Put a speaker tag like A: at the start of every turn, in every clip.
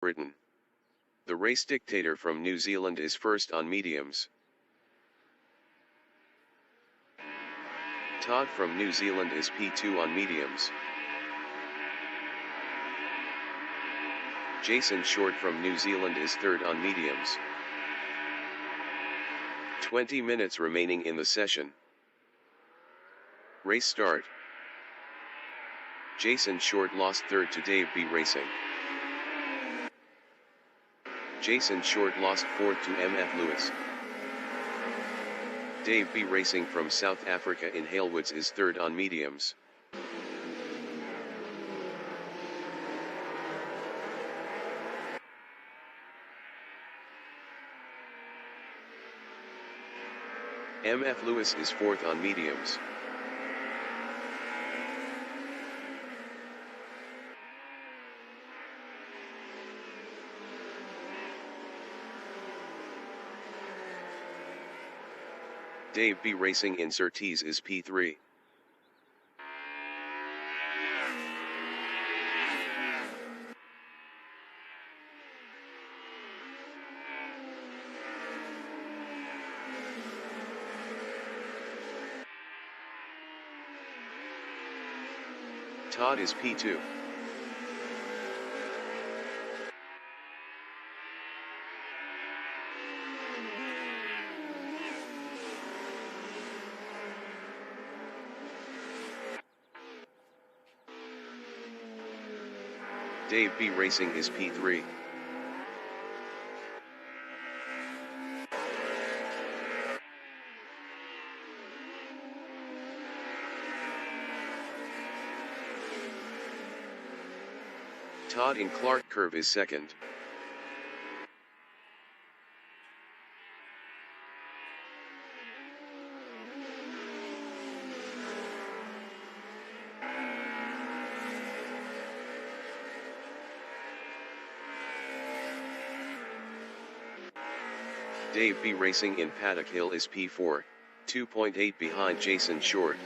A: Britain. The race dictator from New Zealand is first on mediums. Todd from New Zealand is P2 on mediums. Jason Short from New Zealand is third on mediums. 20 minutes remaining in the session. Race start. Jason Short lost third to Dave B Racing. Jason Short lost fourth to MF Lewis. Dave B Racing from South Africa in Halewoods is third on mediums. MF Lewis is fourth on mediums. Dave B Racing in Surtees is P3. Todd is P2. Dave B Racing is P3. Todd in Clark Curve is second. Dave B Racing in Paddock Hill is P4, 2.8 behind Jason Short.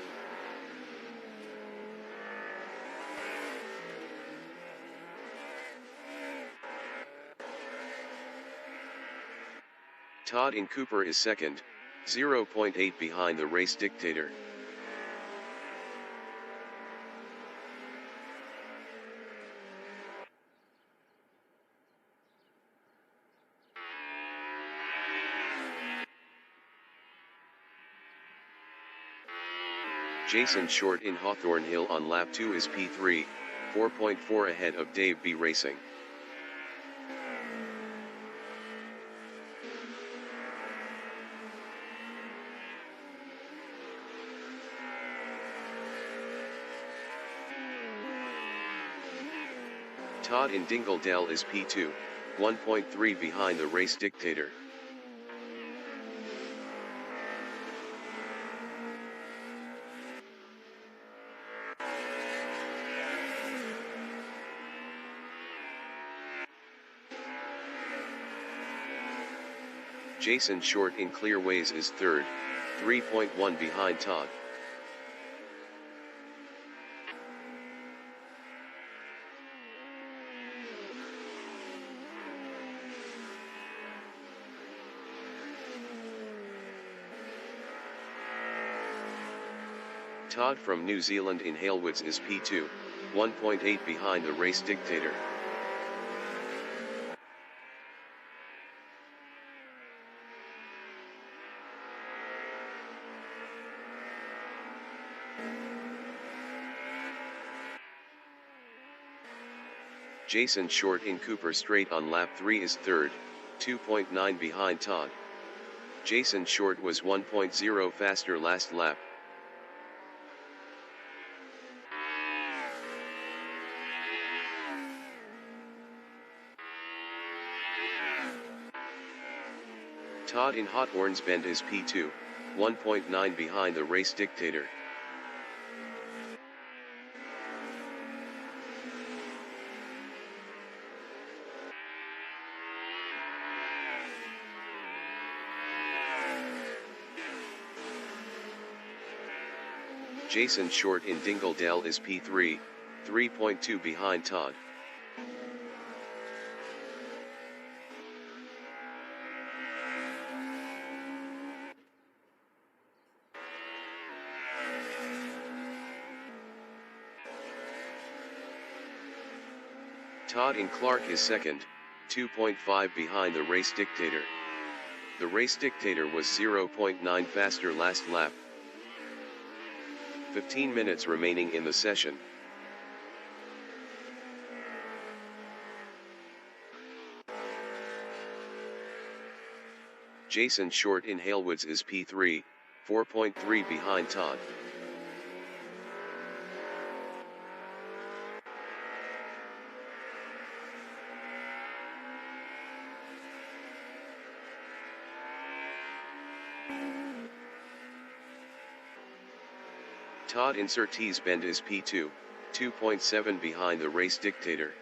A: Todd in Cooper is second, 0.8 behind the race dictator. Jason Short in Hawthorne Hill on lap 2 is P3, 4.4 ahead of Dave B Racing. Todd in Dingledale is P2, 1.3 behind the race dictator. Jason Short in Clearways is third, 3.1 behind Todd. Todd from New Zealand in Halewoods is P2, 1.8 behind the race dictator. Jason Short in Cooper Straight on lap 3 is third, 2.9 behind Todd. Jason Short was 1.0 faster last lap. Todd in Hawthorne's Bend is P2, 1.9 behind the race dictator. Jason Short in Dingledale is P3, 3.2 behind Todd. Todd and Clark is second, 2.5 behind the race dictator. The race dictator was 0.9 faster last lap. 15 minutes remaining in the session. Jason Short in Halewoods is P3, 4.3 behind Todd. Todd in Surtees Bend is P2, 2.7 behind the race dictator.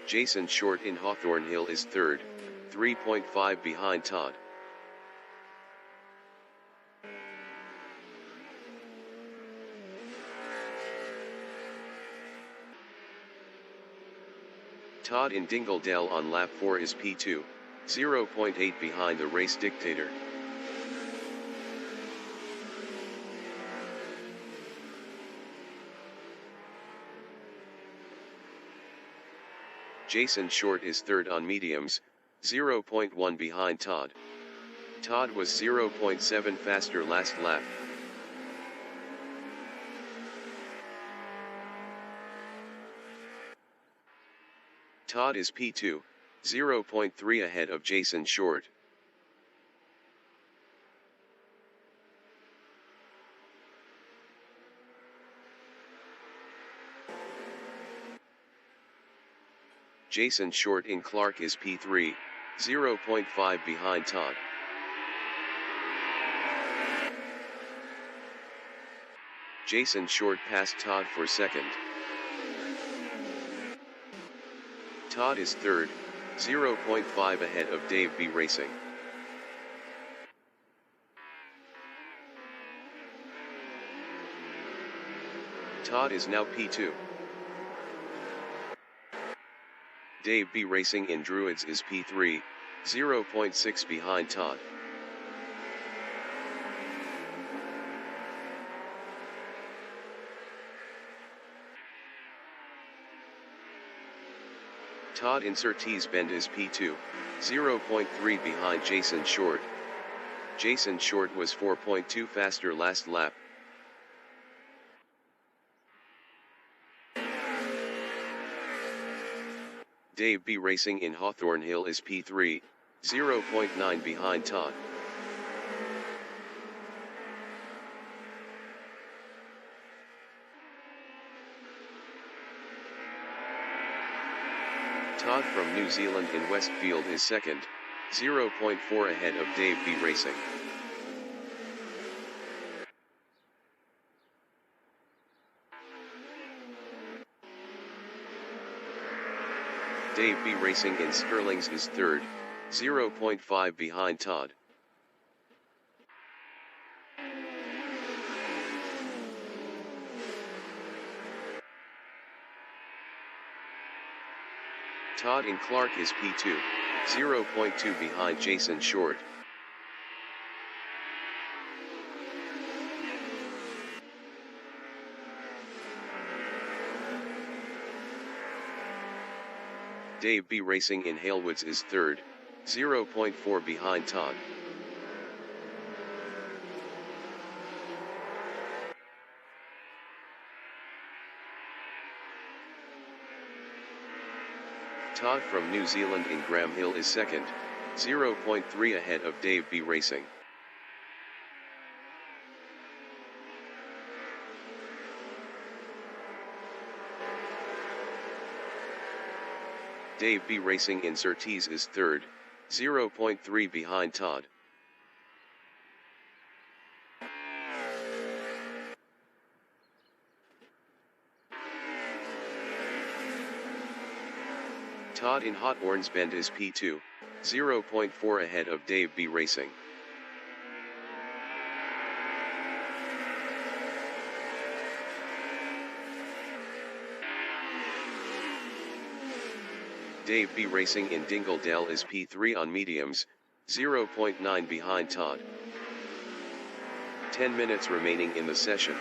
A: Jason Short in Hawthorne Hill is third, 3.5 behind Todd. Todd in Dingledale on lap 4 is P2, 0.8 behind the race dictator. Jason Short is third on mediums, 0.1 behind Todd. Todd was 0.7 faster last lap. Todd is P2, 0.3 ahead of Jason Short. Jason Short in Clark is P3, 0.5 behind Todd. Jason Short passed Todd for second. Todd is third, 0.5 ahead of Dave B Racing. Todd is now P2. Dave B Racing in Druids is P3, 0.6 behind Todd. Todd in Surtees Bend is P2, 0.3 behind Jason Short. Jason Short was 4.2 faster last lap. Dave B Racing in Hawthorne Hill is P3, 0.9 behind Todd. Todd from New Zealand in Westfield is second, 0.4 ahead of Dave B Racing. Dave B Racing in Sterlings is third, 0.5 behind Todd. Todd in Clark is P2, 0.2 behind Jason Short. Dave B Racing in Halewoods is third, 0.4 behind Todd. Todd from New Zealand in Graham Hill is second, 0.3 ahead of Dave B Racing. Dave B Racing in Surtees is third, 0.3 behind Todd. Todd in Hawthorne's Bend is P2, 0.4 ahead of Dave B Racing. Dave B racing in Dingledale is P3 on mediums, 0.9 behind Todd. 10 minutes remaining in the session.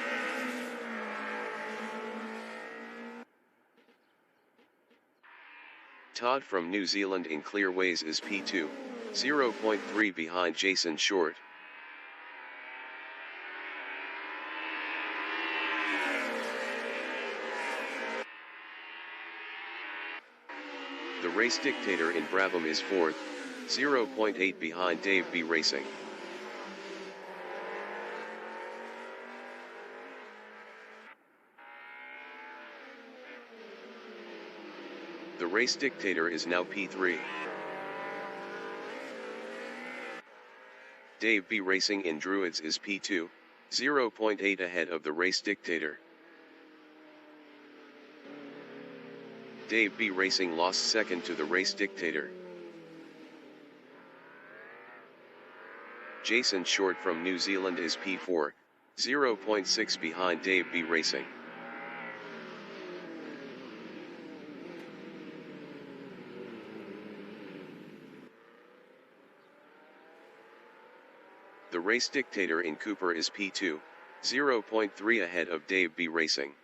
A: Todd from New Zealand in Clearways is P2, 0.3 behind Jason Short. The race dictator in Brabham is 4th, 0.8 behind Dave B racing. The race dictator is now P3. Dave B racing in Druids is P2, 0.8 ahead of the race dictator. Dave B racing lost second to the race dictator. Jason Short from New Zealand is P4, 0.6 behind Dave B racing. The race dictator in Cooper is P2, 0.3 ahead of Dave B racing.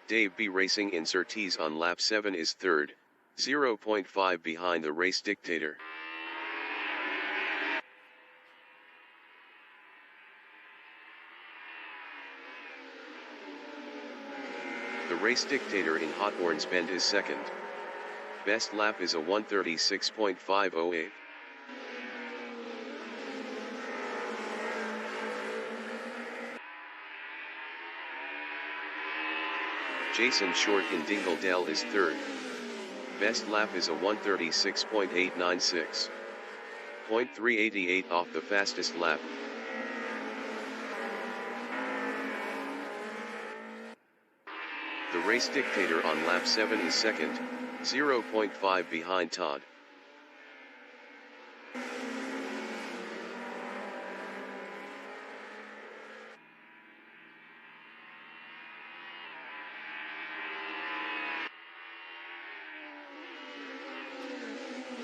A: Dave B racing in Surtees on lap 7 is 3rd, 0.5 behind the race dictator. The race dictator in Hawthorns Bend is 2nd. Best lap is a 1:36.508. Jason Short in Dingledale is 3rd. Best lap is a 1:36.896. 0.388 off the fastest lap. The race dictator on lap 7 is 2nd, 0.5 behind Todd.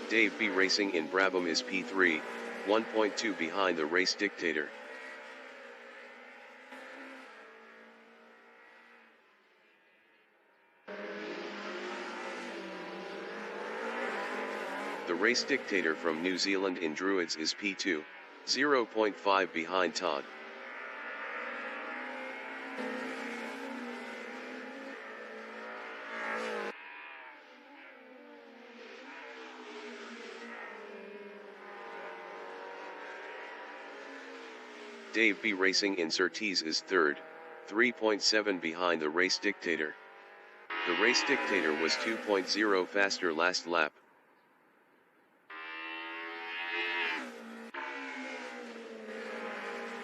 A: Dave B racing in Brabham is P3, 1.2 behind the race dictator. The race dictator from New Zealand in Druids is P2, 0.5 behind Todd. Dave B racing in Surtees is 3rd, 3.7 behind the race dictator. The race dictator was 2.0 faster last lap.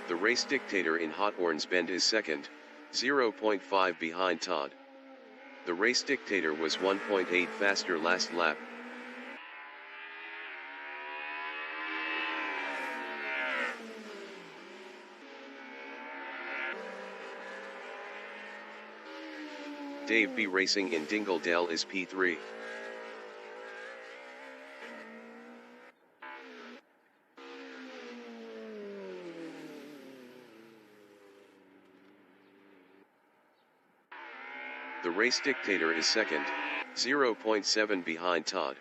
A: The race dictator in Hawthorns Bend is 2nd, 0.5 behind Todd. The race dictator was 1.8 faster last lap. Dave B racing in Dingledale is P3. The race dictator is 2nd, 0.7 behind Todd.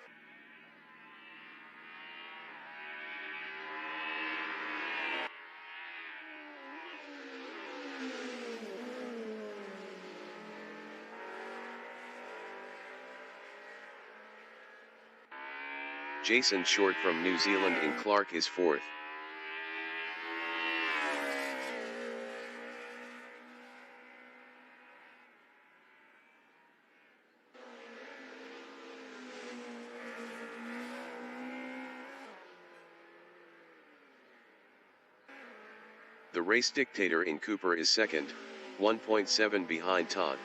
A: Jason Short from New Zealand in Clark is 4th. The race dictator in Cooper is 2nd, 1.7 behind Todd.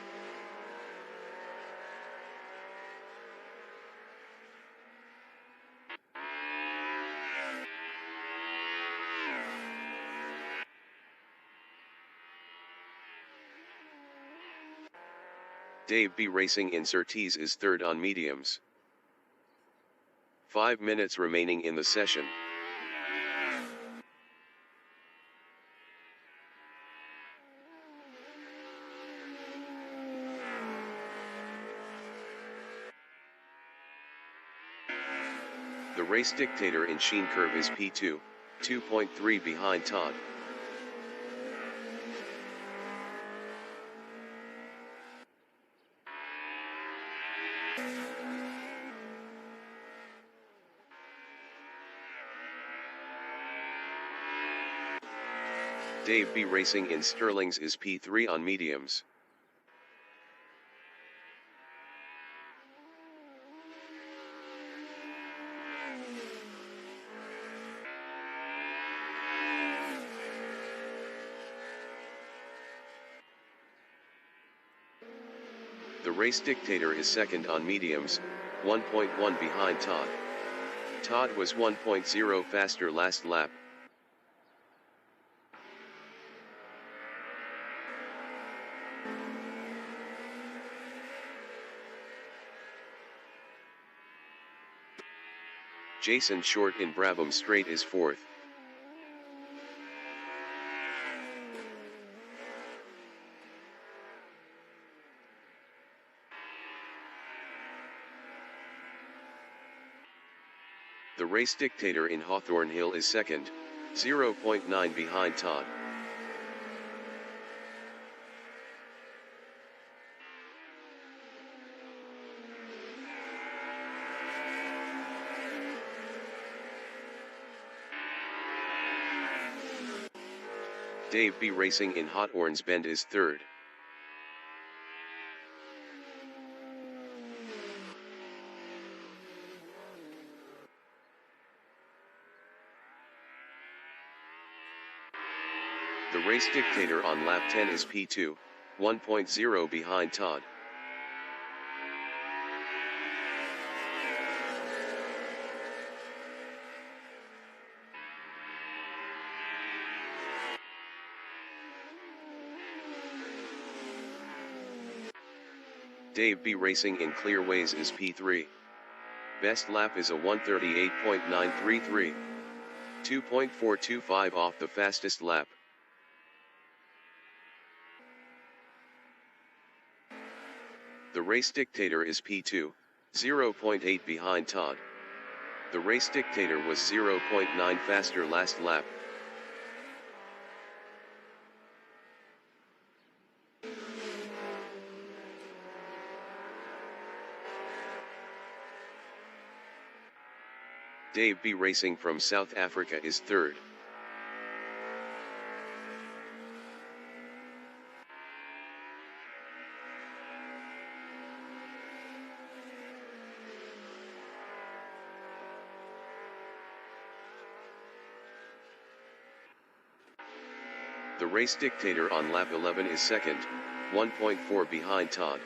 A: Dave B Racing in Surtees is third on mediums. 5 minutes remaining in the session. The race dictator in Sheen Curve is P2, 2.3 behind Todd. Dave B Racing in Sterling's is P3 on mediums. The race dictator is second on mediums, 1.1 behind Todd. Todd was 1.0 faster last lap. Jason Short in Brabham Straight is fourth. The race dictator in Hawthorne Hill is second, 0.9 behind Todd. Dave B Racing in Hawthorne's Bend is third. The race dictator on lap 10 is P2, 1.0 behind Todd. Dave B Racing in Clearways is P3. Best lap is a 1:38.933. 2.425 off the fastest lap. The race dictator is P2, 0.8 behind Todd. The race dictator was 0.9 faster last lap. Dave B Racing from South Africa is third. The race dictator on lap 11 is second, 1.4 behind Todd.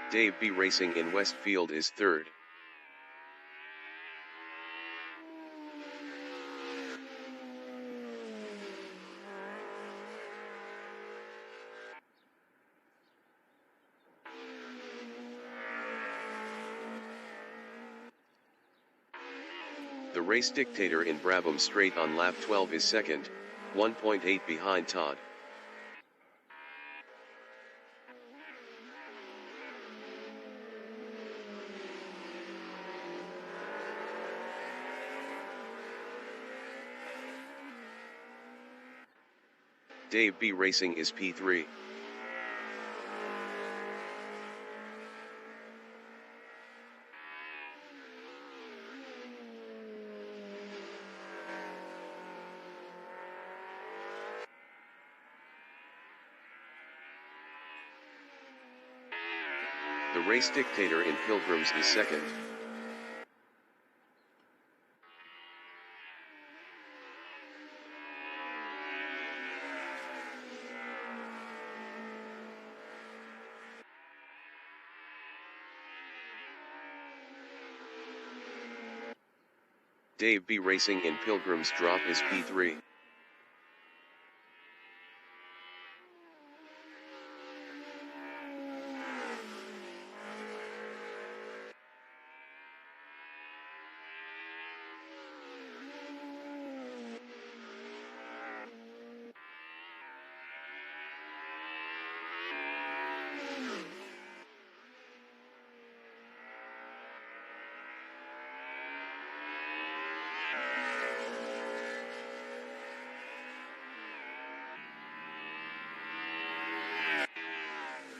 A: Dave B Racing in Westfield is third. The race dictator in Brabham Straight on lap 12 is second, 1.8 behind Todd. Dave B Racing is P3. The race dictator in Pilgrims is second. Dave B Racing in Pilgrim's Drop is P3.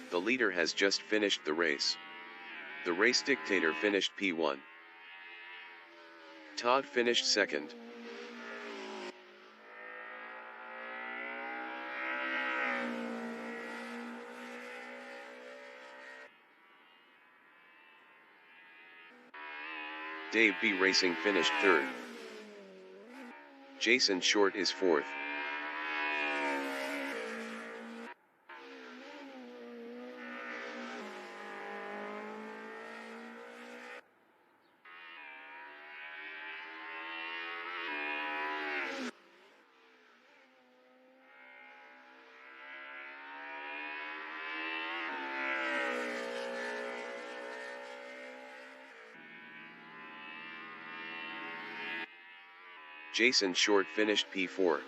A: The leader has just finished the race. The race dictator finished P1. Todd finished second. Dave B Racing finished third. Jason Short is fourth. Jason Short finished P4.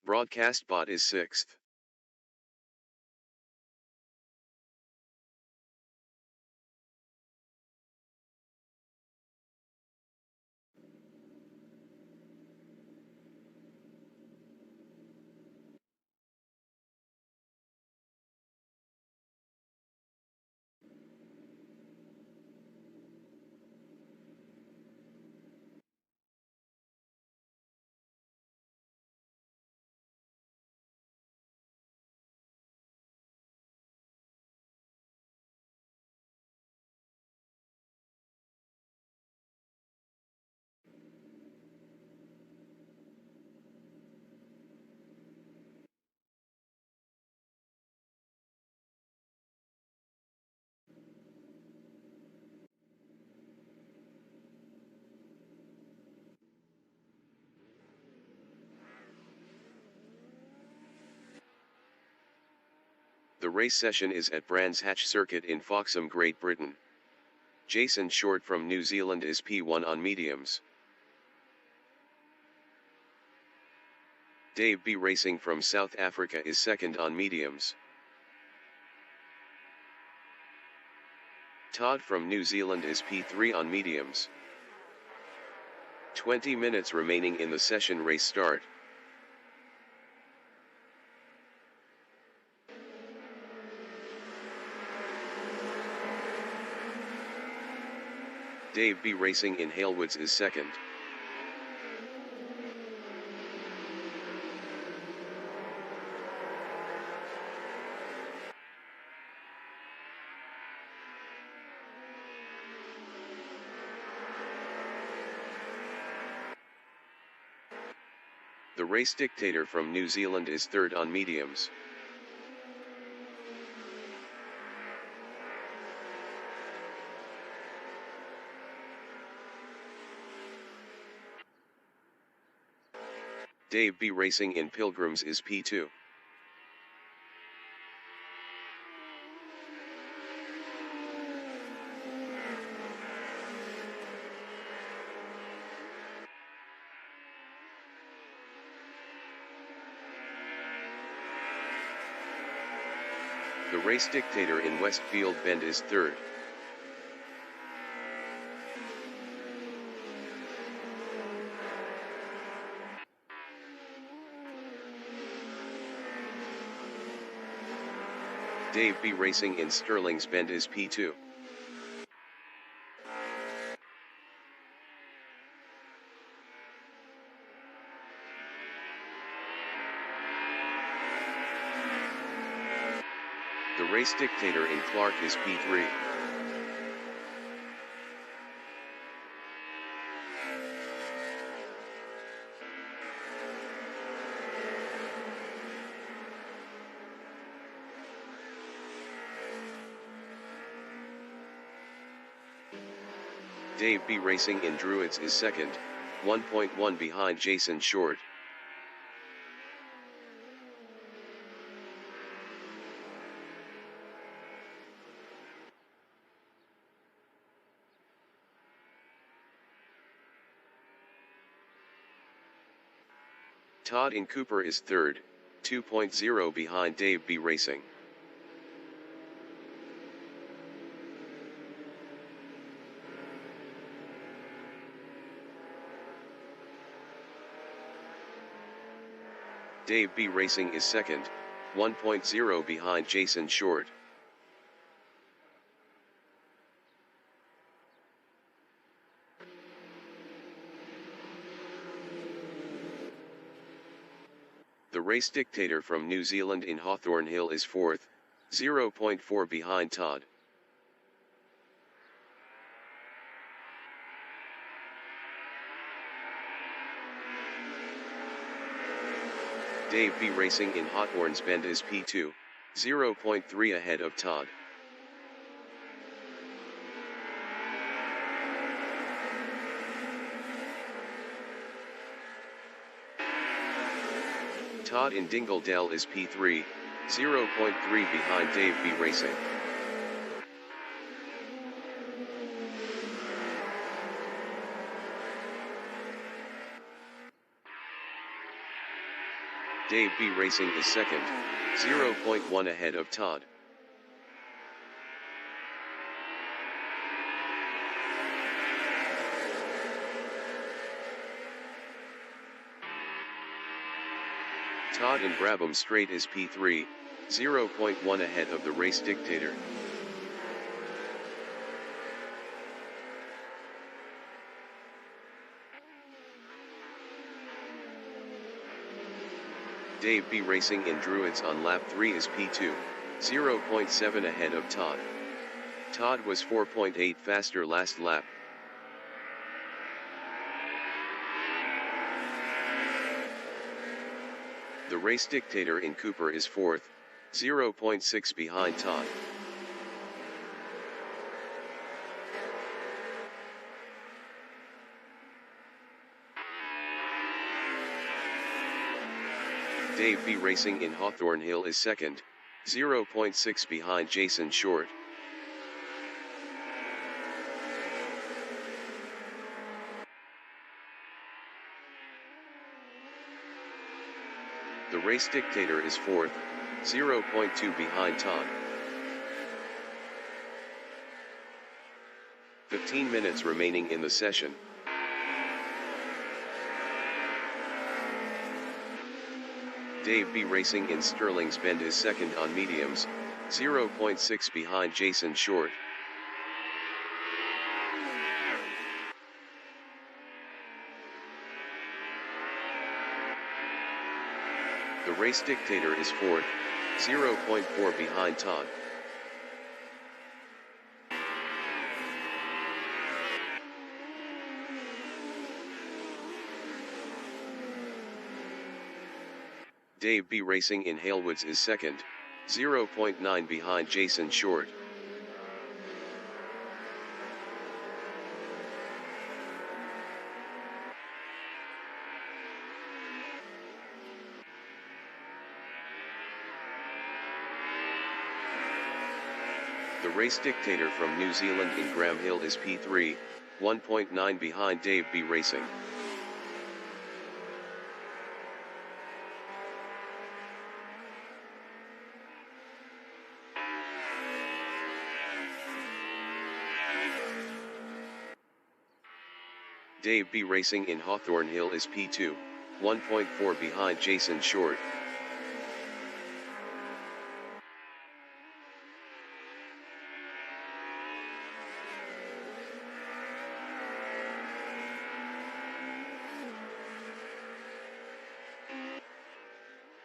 A: Broadcast bot is sixth. The race session is at Brands Hatch Circuit in Foxham, Great Britain. Jason Short from New Zealand is P1 on mediums. Dave B Racing from South Africa is second on mediums. Todd from New Zealand is P3 on mediums. 20 minutes remaining in the session. Race start. Dave B Racing in Halewoods is second. The race dictator from New Zealand is third on mediums. Dave B Racing in Pilgrims is P2. The Race Dictator in Westfield Bend is third. Dave B Racing in Sterling's Bend is P2. The Race Dictator in Clark is P3. Dave B Racing in Druids is second, 1.1 behind Jason Short. Todd in Cooper is third, 2.0 behind Dave B Racing. Dave B Racing is second, 1.0 behind Jason Short. The Race Dictator from New Zealand in Hawthorne Hill is fourth, 0.4 behind Todd. Dave B Racing in Hawthorne's Bend is P2, 0.3 ahead of Todd. Todd in Dingledale is P3, 0.3 behind Dave B Racing. Dave B Racing is second, 0.1 ahead of Todd. Todd in Brabham Straight is P3, 0.1 ahead of the Race Dictator. Dave B Racing in Druids on lap 3 is P2, 0.7 ahead of Todd. Todd was 4.8 faster last lap. The Race Dictator in Cooper is fourth, 0.6 behind Todd. Dave B Racing in Hawthorne Hill is second, 0.6 behind Jason Short. The Race Dictator is fourth, 0.2 behind Todd. 15 minutes remaining in the session. Dave B Racing in Sterling's Bend is second on mediums, 0.6 behind Jason Short. The Race Dictator is fourth, 0.4 behind Todd. Dave B Racing in Halewoods is second, 0.9 behind Jason Short. race dictator from New Zealand in Graham Hill is P3, 1.9 behind Dave B Racing. Dave B Racing in Hawthorne Hill is P2, 1.4 behind Jason Short.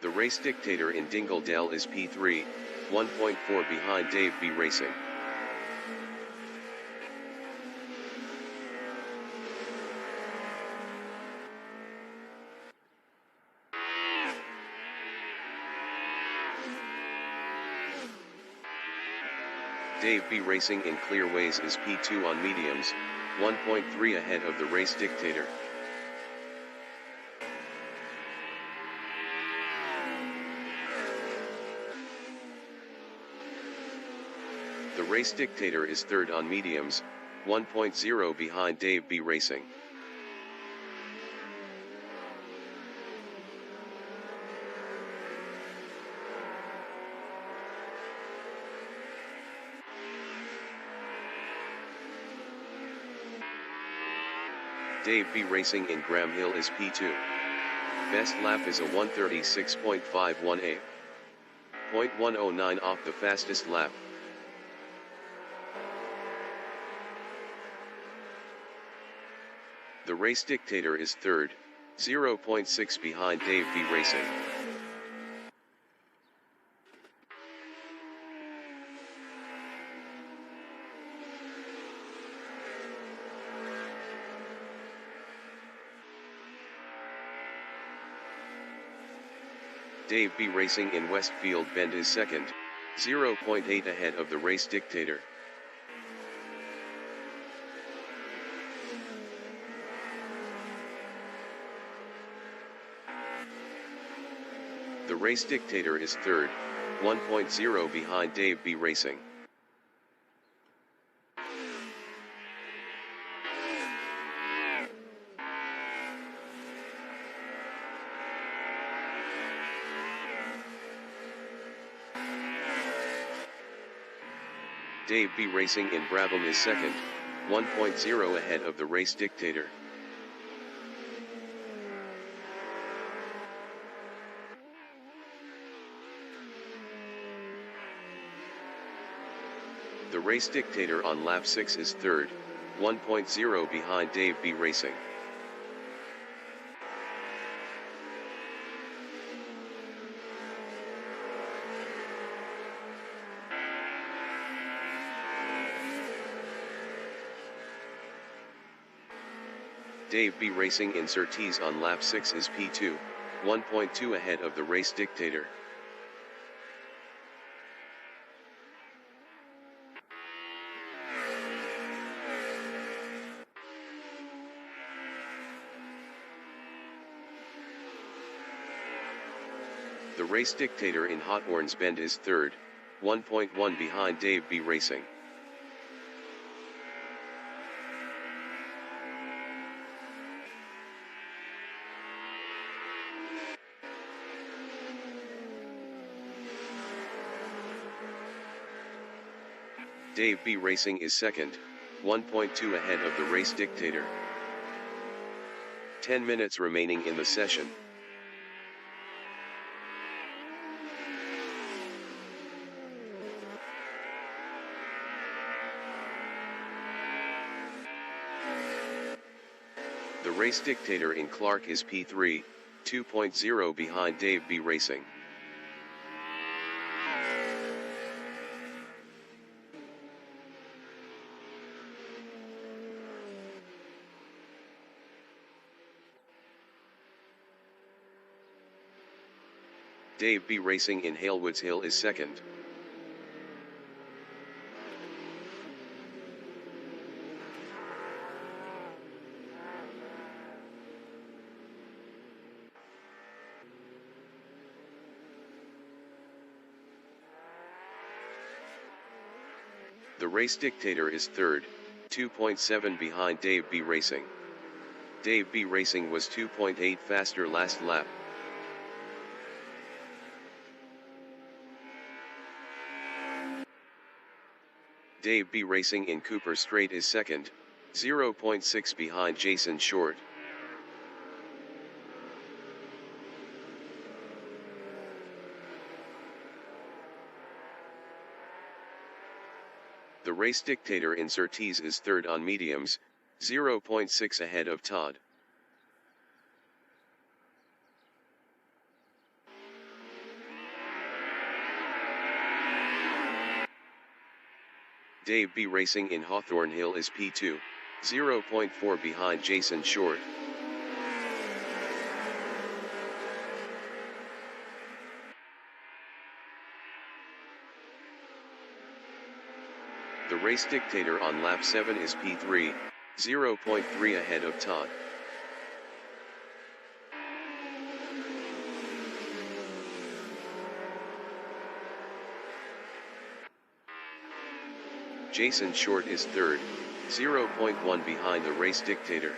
A: The race dictator in Dingledale is P3, 1.4 behind Dave B Racing. Dave B Racing in Clearways is P2 on mediums, 1.3 ahead of the race dictator. The race dictator is third on mediums, 1.0 behind Dave B Racing. Dave B Racing in Graham Hill is P2. Best lap is a 1:36.51, 0.109 off the fastest lap. The race dictator is third, 0.6 behind Dave B Racing. Dave B Racing in Westfield Bend is second, 0.8 ahead of the race dictator. The race dictator is third, 1.0 behind Dave B Racing. Dave B Racing in Brabham is second, 1.0 ahead of the race dictator. The race dictator on lap 6 is third, 1.0 behind Dave B Racing. Dave B Racing in Surtees on lap 6 is P2, 1.2 ahead of the race dictator. The race dictator in Hawthorne's Bend is third, 1.1 behind Dave B Racing. Dave B Racing is second, 1.2 ahead of the race dictator. 10 minutes remaining in the session. The race dictator in Clark is P3, 2.0 behind Dave B Racing. Dave B Racing in Halewoods Hill is second. The race dictator is third, 2.7 behind Dave B Racing. Dave B Racing was 2.8 faster last lap. Dave B Racing in Cooper Straight is second, 0.6 behind Jason Short. The race dictator in Surtees is third on mediums, 0.6 ahead of Todd. Dave B Racing in Hawthorne Hill is P2, 0.4 behind Jason Short. The race dictator on lap 7 is P3, 0.3 ahead of Todd. Jason Short is third, 0.1 behind the race dictator.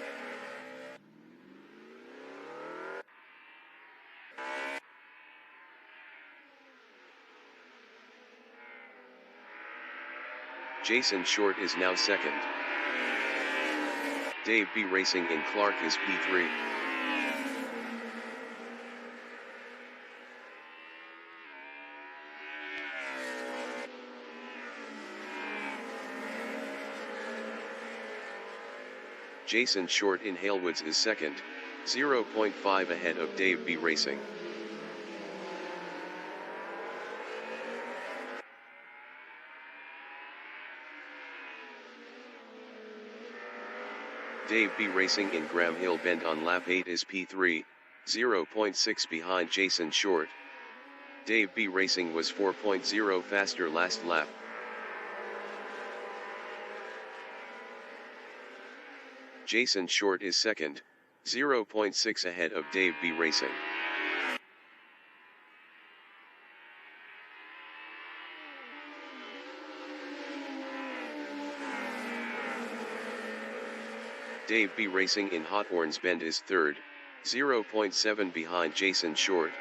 A: Jason Short is now second. Dave B Racing in Clark is P3. Jason Short in Halewoods is second, 0.5 ahead of Dave B Racing. Dave B Racing in Graham Hill Bend on lap 8 is P3, 0.6 behind Jason Short. Dave B Racing was 4.0 faster last lap. Jason Short is second, 0.6 ahead of Dave B Racing. Dave B Racing in Hawthorne's Bend is third, 0.7 behind Jason Short.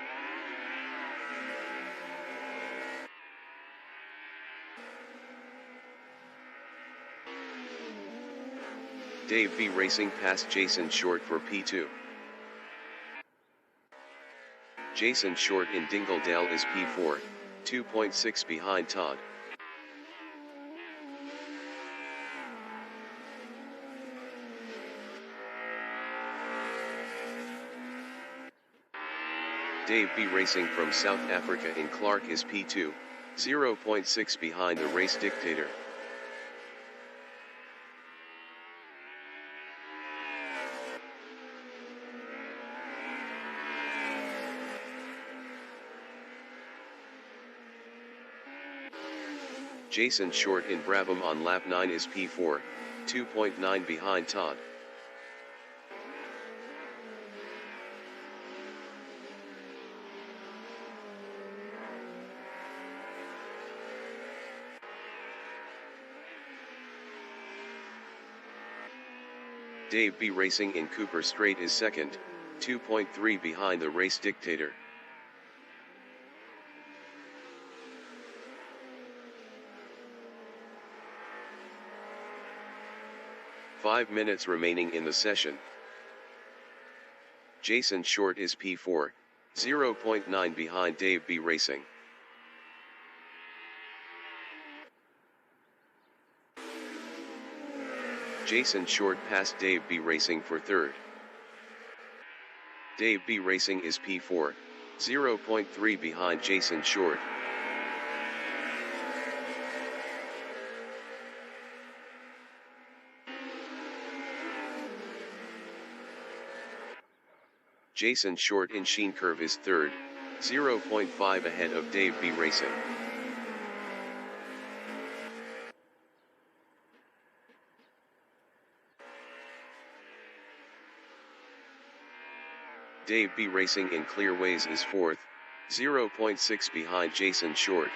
A: Dave B Racing passed Jason Short for P2. Jason Short in Dingledale is P4, 2.6 behind Todd. Dave B Racing from South Africa in Clark is P2, 0.6 behind the race dictator. Jason Short in Brabham on lap 9 is P4, 2.9 behind Todd. Dave B Racing in Cooper Straight is second, 2.3 behind the race dictator. Five minutes remaining in the session. Jason Short is P4, 0.9 behind Dave B Racing. Jason Short passed Dave B Racing for third. Dave B Racing is P4, 0.3 behind Jason Short. Jason Short in Sheen Curve is third, 0.5 ahead of Dave B Racing. Dave B Racing in Clearways is fourth, 0.6 behind Jason Short.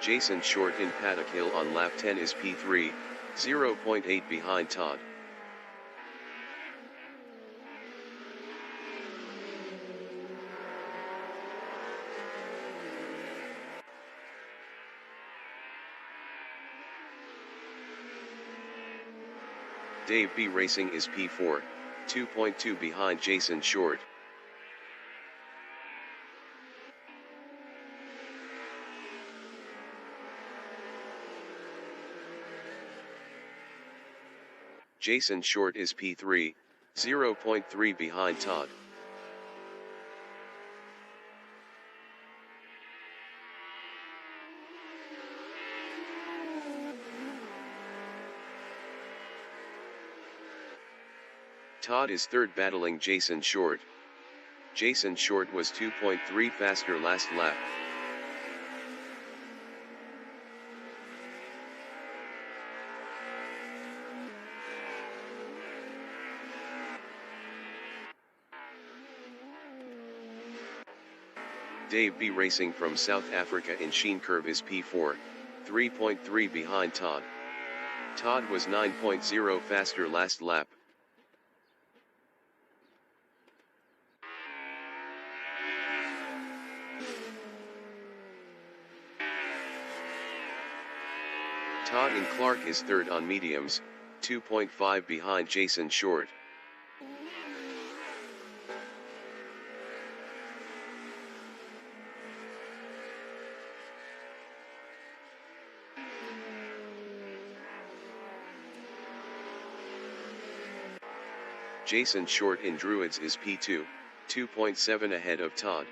A: Jason Short in Paddock Hill on lap 10 is P3, 0.8 behind Todd. Dave B Racing is P4, 2.2 behind Jason Short. Jason Short is P3, 0.3 behind Todd. Todd is third battling Jason Short. Jason Short was 2.3 faster last lap. Dave B Racing from South Africa in Sheen Curve is P4, 3.3 behind Todd. Todd was 9.0 faster last lap. Todd in Clark is third on mediums, 2.5 behind Jason Short. Jason Short in Druids is P2, 2.7 ahead of Todd.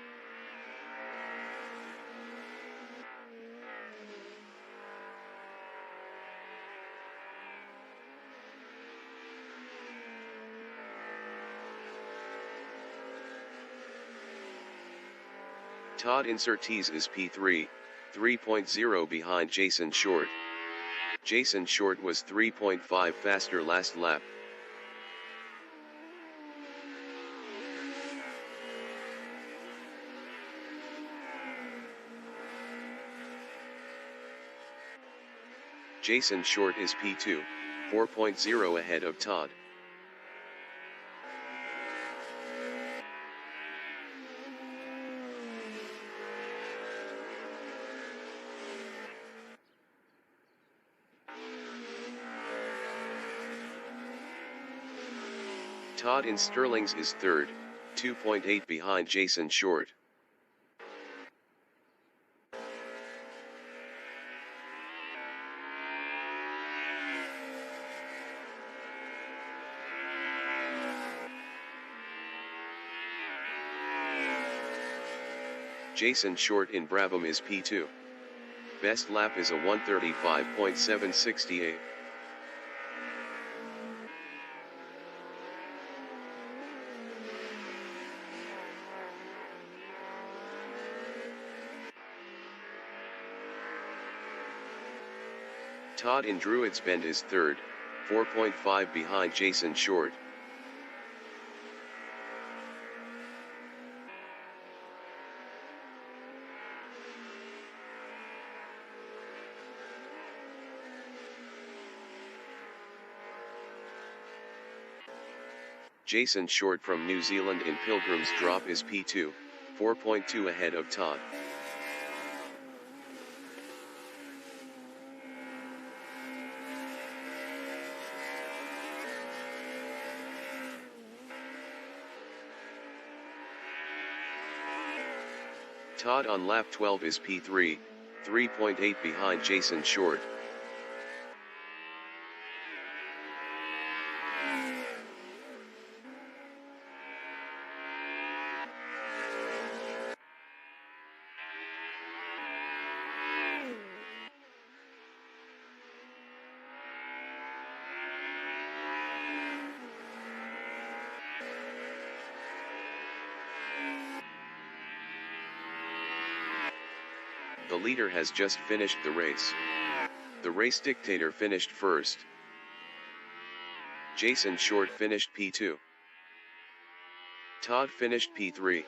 A: Todd in Surtees is P3, 3.0 behind Jason Short. Jason Short was 3.5 faster last lap. Jason Short is P2, 4.0 ahead of Todd. Todd in Sterling's is third, 2.8 behind Jason Short. Jason Short in Brabham is P2. Best lap is a 1:35.768. Todd in Druids Bend is third, 4.5 behind Jason Short. Jason Short from New Zealand in Pilgrim's Drop is P2, 4.2 ahead of Todd. Todd on lap 12 is P3, 3.8 behind Jason Short. The leader has just finished the race. The race dictator finished first. Jason Short finished P2. Todd finished P3.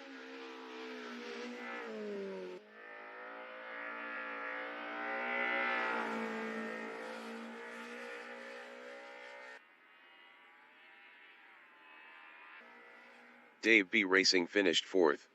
A: Dave B Racing finished 4th.